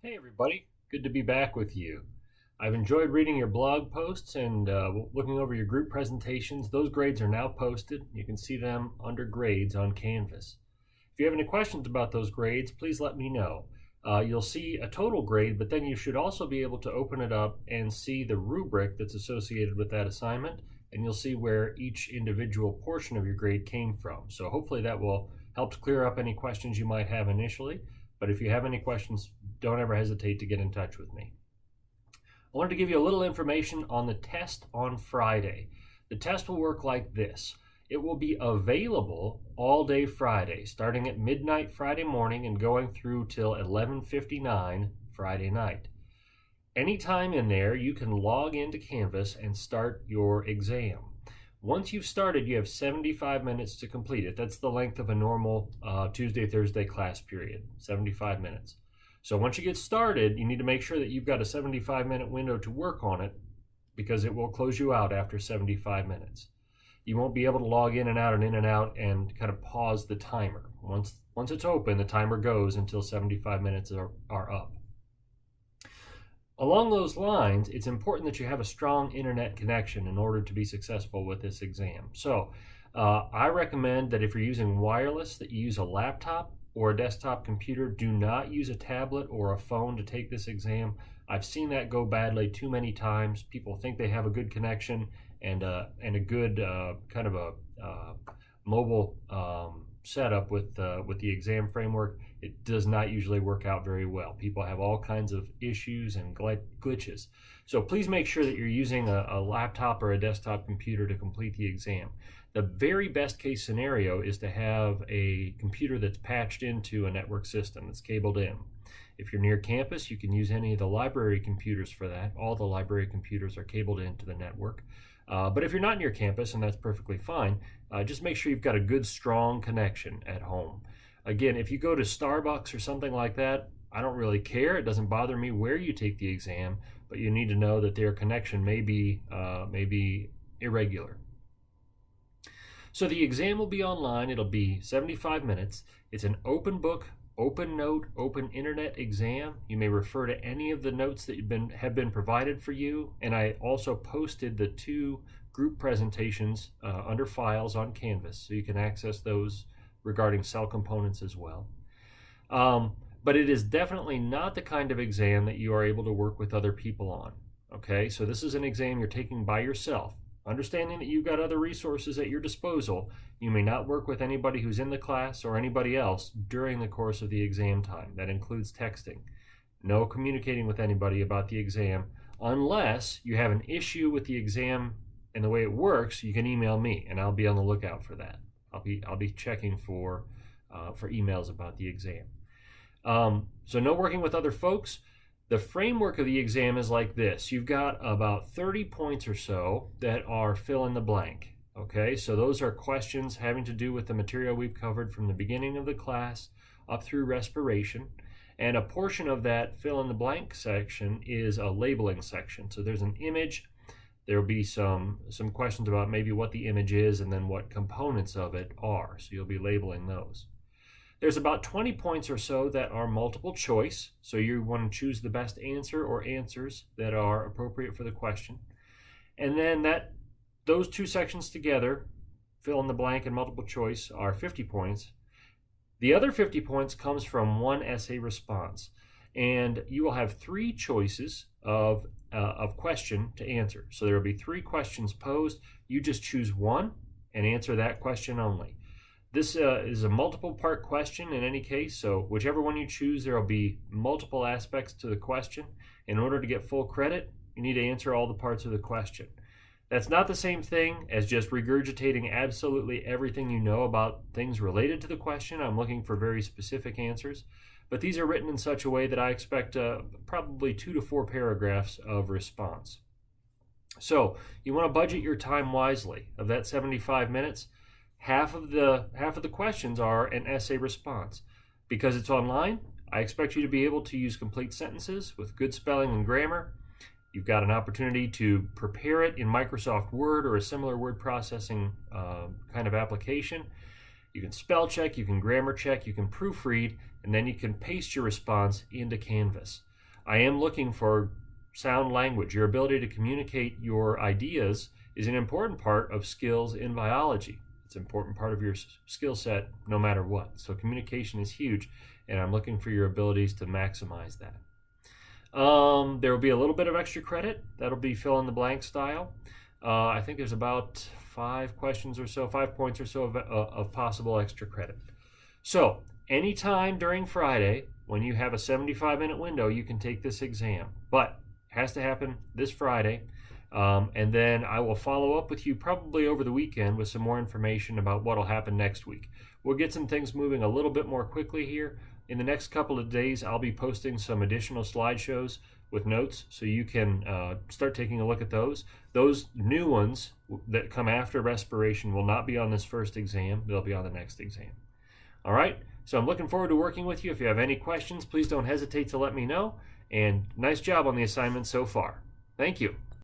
Hey everybody, good to be back with you. I've enjoyed reading your blog posts and looking over your group presentations. Those grades are now posted. You can see them under grades on Canvas. If you have any questions about those grades, please let me know. You'll see a total grade, but then you should also be able to open it up and see the rubric that's associated with that assignment, and you'll see where each individual portion of your grade came from. So hopefully that will help to clear up any questions you might have initially. But if you have any questions, don't ever hesitate to get in touch with me. I wanted to give you a little information on the test on Friday. The test will work like this. It will be available all day Friday, starting at midnight Friday morning and going through till 11:59 Friday night. Anytime in there, you can log into Canvas and start your exam. Once you've started, you have 75 minutes to complete it. That's the length of a normal Tuesday, Thursday class period, 75 minutes. So once you get started, you need to make sure that you've got a 75-minute window to work on it because it will close you out after 75 minutes. You won't be able to log in and out and kind of pause the timer. Once it's open, the timer goes until 75 minutes are up. Along those lines, it's important that you have a strong internet connection in order to be successful with this exam. So I recommend that if you're using wireless, that you use a laptop or a desktop computer. Do not use a tablet or a phone to take this exam. I've seen that go badly too many times. People think they have a good connection and a good kind of a mobile setup with the exam framework. It does not usually work out very well. People have all kinds of issues and glitches. So please make sure that you're using a laptop or a desktop computer to complete the exam. The very best case scenario is to have a computer that's patched into a network system that's cabled in. If you're near campus, you can use any of the library computers for that. All the library computers are cabled into the network. But if you're not near campus, and that's perfectly fine, just make sure you've got a good, strong connection at home. Again, if you go to Starbucks or something like that, I don't really care. It doesn't bother me where you take the exam, but you need to know that their connection may be irregular. So the exam will be online. It'll be 75 minutes. It's an open book, open note, open internet exam. You may refer to any of the notes that have been provided for you. And I also posted the 2 group presentations under files on Canvas, so you can access those regarding cell components as well. But it is definitely not the kind of exam that you are able to work with other people on. Okay, so this is an exam you're taking by yourself. Understanding that you've got other resources at your disposal, you may not work with anybody who's in the class or anybody else during the course of the exam time. That includes texting. No communicating with anybody about the exam unless you have an issue with the exam and the way it works. You can email me, and I'll be on the lookout for that. I'll be checking for emails about the exam. So no working with other folks. The framework of the exam is like this. You've got about 30 points or so that are fill in the blank. Okay, so those are questions having to do with the material we've covered from the beginning of the class up through respiration. And a portion of that fill in the blank section is a labeling section. So there's an image. There'll be some questions about maybe what the image is and then what components of it are. So you'll be labeling those. There's about 20 points or so that are multiple choice. So you want to choose the best answer or answers that are appropriate for the question. And then those 2 sections together, fill in the blank and multiple choice, are 50 points. The other 50 points comes from one essay response. And you will have 3 choices of question to answer. So there will be 3 questions posed. You just choose one and answer that question only. This is a multiple part question in any case, so whichever one you choose, there will be multiple aspects to the question. In order to get full credit, you need to answer all the parts of the question. That's not the same thing as just regurgitating absolutely everything you know about things related to the question. I'm looking for very specific answers, but these are written in such a way that I expect probably 2 to 4 paragraphs of response. So you want to budget your time wisely. Of that 75 minutes, half of the questions are an essay response. Because it's online, I expect you to be able to use complete sentences with good spelling and grammar. You've got an opportunity to prepare it in Microsoft Word or a similar word processing kind of application. You can spell check, you can grammar check, you can proofread, and then you can paste your response into Canvas. I am looking for sound language. Your ability to communicate your ideas is an important part of skills in biology. It's an important part of your skill set no matter what. So communication is huge, and I'm looking for your abilities to maximize that. There will be a little bit of extra credit. That'll be fill in the blank style. I think there's about 5 questions or so, 5 points or so of possible extra credit. So anytime during Friday, when you have a 75-minute window, you can take this exam. But it has to happen this Friday. And then I will follow up with you probably over the weekend with some more information about what will happen next week. We'll get some things moving a little bit more quickly here. In the next couple of days, I'll be posting some additional slideshows with notes so you can start taking a look at those. Those new ones that come after respiration will not be on this first exam. They'll be on the next exam. All right, so I'm looking forward to working with you. If you have any questions, please don't hesitate to let me know. And nice job on the assignment so far. Thank you.